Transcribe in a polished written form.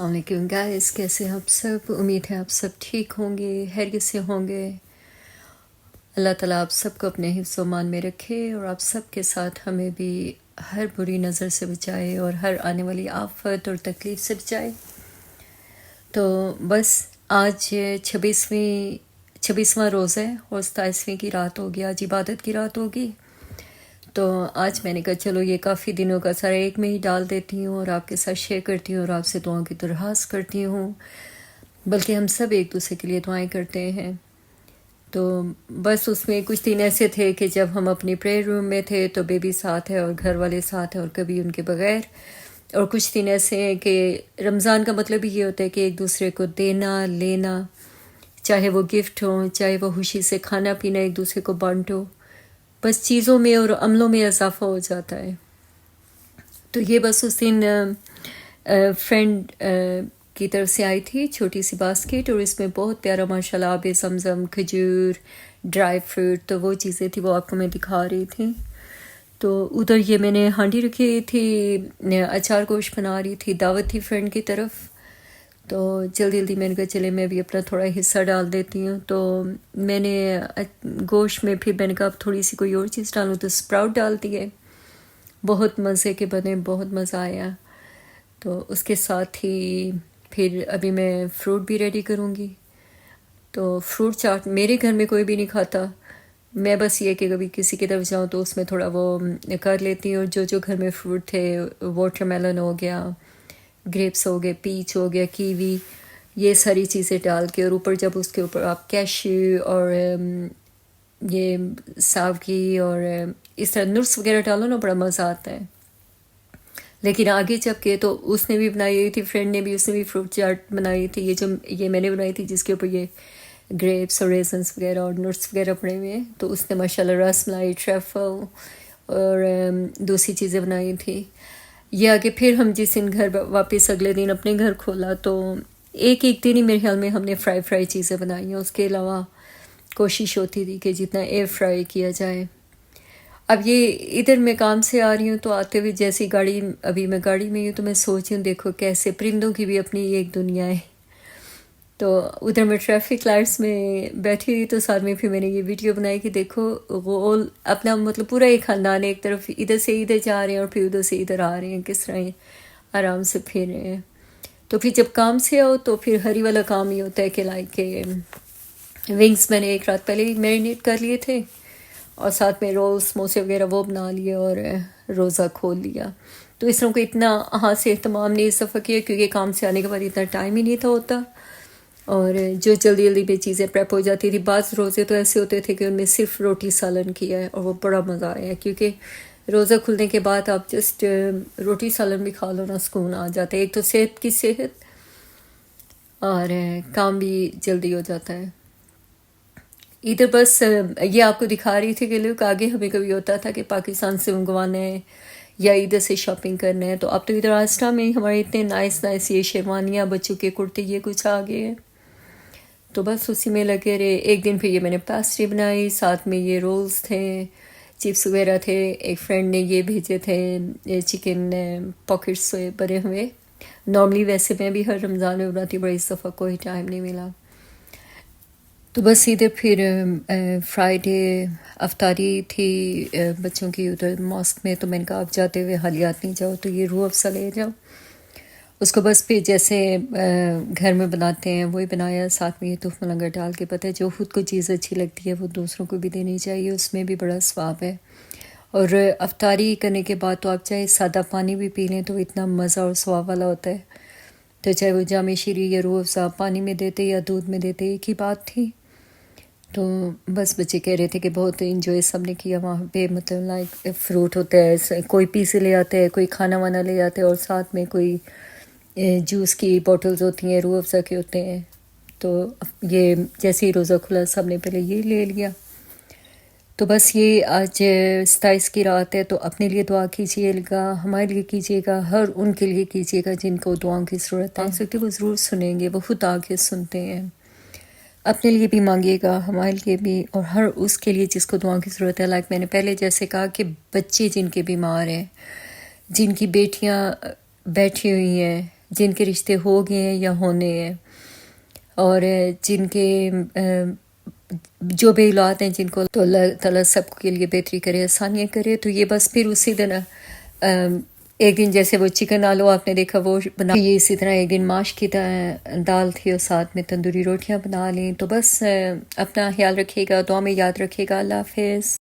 السلام علیکم گائز، کیسے ہیں آپ سب؟ امید ہے آپ سب ٹھیک ہوں گے، خیریت سے ہوں گے۔ اللہ تعالیٰ آپ سب کو اپنے حفظ و امان میں رکھے اور آپ سب کے ساتھ ہمیں بھی ہر بری نظر سے بچائے اور ہر آنے والی آفت اور تکلیف سے بچائے۔ تو بس آج 26واں روزہ ہے اور 27ویں کی رات ہوگی، آج عبادت کی رات ہوگی۔ تو آج میں نے کہا چلو یہ کافی دنوں کا سارا ایک میں ہی ڈال دیتی ہوں اور آپ کے ساتھ شیئر کرتی ہوں اور آپ سے دعاؤں کی درخواست کرتی ہوں، بلکہ ہم سب ایک دوسرے کے لیے دعائیں کرتے ہیں۔ تو بس اس میں کچھ دن ایسے تھے کہ جب ہم اپنی پریئر روم میں تھے تو بیبی ساتھ ہے اور گھر والے ساتھ ہیں اور کبھی ان کے بغیر، اور کچھ دن ایسے ہیں کہ رمضان کا مطلب ہی یہ ہوتا ہے کہ ایک دوسرے کو دینا لینا، چاہے وہ گفٹ ہوں، چاہے وہ خوشی سے کھانا پینا ایک دوسرے کو بانٹو، بس چیزوں میں اور عملوں میں اضافہ ہو جاتا ہے۔ تو یہ بس اس دن فرینڈ کی طرف سے آئی تھی چھوٹی سی باسکٹ، اور اس میں بہت پیارا ماشاءاللہ آب زمزم، کھجور، ڈرائی فروٹ، تو وہ چیزیں تھی، وہ آپ کو میں دکھا رہی تھی۔ تو ادھر یہ میں نے ہانڈی رکھی تھی، اچار گوشت بنا رہی تھی، دعوت تھی فرینڈ کی طرف، تو جلدی جلدی میں نے کہا چلے میں بھی اپنا تھوڑا حصہ ڈال دیتی ہوں۔ تو میں نے گوشت میں پھر میں نے کہا اب تھوڑی سی کوئی اور چیز ڈالوں تو اسپراؤٹ ڈال دیے، بہت مزے کے بنے، بہت مزہ آیا۔ تو اس کے ساتھ ہی پھر ابھی میں فروٹ بھی ریڈی کروں گی۔ تو فروٹ چاٹ میرے گھر میں کوئی بھی نہیں کھاتا، میں بس یہ کہ کبھی کسی کی طرف جاؤں تو اس میں تھوڑا وہ کر لیتی ہوں، اور جو گھر میں فروٹ تھے، واٹر میلن ہو گیا، گریپس ہو گئے، پیچ ہو گیا، کیوی، یہ ساری چیزیں ڈال کے، اور اوپر جب اس کے اوپر آپ کیشیو اور یہ ساوگی اور اس طرح نٹس وغیرہ ڈالو نا، بڑا مزہ آتا ہے۔ لیکن آگے جب کہ تو اس نے بھی بنائی ہوئی تھی، فرینڈ نے بھی، اس نے بھی فروٹ چاٹ بنائی تھی، یہ میں نے بنائی تھی جس کے اوپر یہ گریپس اور ریزنس وغیرہ اور نٹس وغیرہ پڑے ہوئے ہیں۔ تو اس نے ماشاءاللہ رس ملائی، ٹریفل اور دوسری چیزیں بنائی تھی۔ یہ آگے پھر ہم جس دن گھر واپس اگلے دن اپنے گھر کھولا تو ایک دن ہی میرے خیال میں ہم نے فرائی چیزیں بنائی ہیں، اس کے علاوہ کوشش ہوتی تھی کہ جتنا ایئر فرائی کیا جائے۔ اب یہ ادھر میں کام سے آ رہی ہوں تو آتے ہوئے جیسی ابھی میں گاڑی میں ہوں تو میں سوچ رہی ہوں دیکھو کیسے پرندوں کی بھی اپنی ایک دنیا ہے۔ تو ادھر میں ٹریفک لائٹس میں بیٹھی ہوئی تو ساتھ میں پھر میں نے یہ ویڈیو بنائی کہ دیکھو غول اپنا مطلب پورا ایک خاندان ایک طرف ادھر سے ادھر جا رہے ہیں اور پھر ادھر سے ادھر آ رہے ہیں، کس طرح یہ آرام سے پھر رہے ہیں۔ تو پھر جب کام سے آؤ تو پھر ہری والا کام یہ ہوتا ہے کہ لائک ونگز میں نے ایک رات پہلے ہی میرینیٹ کر لیے تھے، اور ساتھ میں رولز سموسے وغیرہ وہ بنا لیے اور روزہ کھول لیا۔ تو اس طرح کو اتنا ہاتھ سے اہتمام نہیں اس دفعہ کیا کیونکہ کام سے آنے کے بعد اتنا ٹائم ہی نہیں تھا ہوتا، اور جو جلدی جلدی میں چیزیں پریپ ہو جاتی تھی۔ بعض روزے تو ایسے ہوتے تھے کہ ان میں صرف روٹی سالن کیا ہے اور وہ بڑا مزہ آیا، کیونکہ روزہ کھلنے کے بعد آپ جسٹ روٹی سالن بھی کھا لو نا، سکون آ جاتا ہے، ایک تو صحت کی صحت اور کام بھی جلدی ہو جاتا ہے۔ ادھر بس یہ آپ کو دکھا رہی تھی کہ لوگ آگے ہمیں کبھی ہوتا تھا کہ پاکستان سے منگوانا ہے یا ادھر سے شاپنگ کرنا ہے، تو اب تو ادھر آسٹا میں ہمارے اتنے نائس یہ شیروانیاں، بچوں کے کرتے، یہ کچھ آ گئے ہیں، تو بس اسی میں لگے رہے۔ ایک دن پھر یہ میں نے پیسٹری بنائی، ساتھ میں یہ رولز تھے، چپس وغیرہ تھے، ایک فرینڈ نے یہ بھیجے تھے چکن پاکٹس بنے ہوئے۔ نارملی ویسے میں بھی ہر رمضان میں بناتی ہوں، بڑا اس دفعہ کوئی ٹائم نہیں ملا۔ تو بس ادھر پھر فرائیڈے افطاری تھی بچوں کی ادھر ماسک میں، تو میں نے کہا اب جاتے ہوئے حالیات نہیں جاؤ تو یہ روح افزا لے جاؤ، اس کو بس پھر جیسے گھر میں بناتے ہیں وہی بنایا، ساتھ میں یہ تحفہ لنگر ڈال کے، پتہ ہے جو خود کو چیز اچھی لگتی ہے وہ دوسروں کو بھی دینی چاہیے، اس میں بھی بڑا ثواب ہے۔ اور افطاری کرنے کے بعد تو آپ چاہے سادہ پانی بھی پی لیں تو اتنا مزہ اور ثواب والا ہوتا ہے، تو چاہے وہ جامع شیری یا روح افزا پانی میں دیتے یا دودھ میں دیتے، ایک ہی بات تھی۔ تو بس بچے کہہ رہے تھے کہ بہت انجوائے سب نے کیا وہاں پہ، مطلب لائک فروٹ ہوتا ہے، کوئی پیزے لے آتے ہیں، کوئی کھانا وانا لے آتے ہیں، اور ساتھ میں کوئی جوس کی بوٹلز ہوتی ہیں، روح افزا کے ہوتے ہیں۔ تو یہ جیسے ہی روزہ کھلا سب نے پہلے یہ لے لیا۔ تو بس یہ آج 27 کی رات ہے، تو اپنے لیے دعا کیجیے گا، ہمارے لیے کیجیے گا، ہر ان کے لیے کیجیے گا جن کو دعاؤں کی ضرورت ہے، ہو سکتی وہ ضرور سنیں گے، وہ خود آگے سنتے ہیں۔ اپنے لیے بھی مانگیے گا، ہمارے لیے بھی، اور ہر اس کے لیے جس کو دعاؤں کی ضرورت ہے۔ لائک میں نے پہلے جیسے کہا کہ بچے جن کے بیمار ہیں، جن کی بیٹیاں بیٹھی ہوئی ہیں جن کے رشتے ہو گئے ہیں یا ہونے ہیں، اور جن کے جو بے اولاد ہیں جن کو، تو اللہ تعالیٰ سب کے لیے بہتری کرے، آسانیاں کرے۔ تو یہ بس پھر اسی دن ایک دن جیسے وہ چکن آلو آپ نے دیکھا وہ بنا، یہ اسی طرح ایک دن ماش کی دال تھی اور ساتھ میں تندوری روٹیاں بنا لیں۔ تو بس اپنا خیال رکھیے گا، دعا میں یاد رکھیے گا۔ اللہ حافظ۔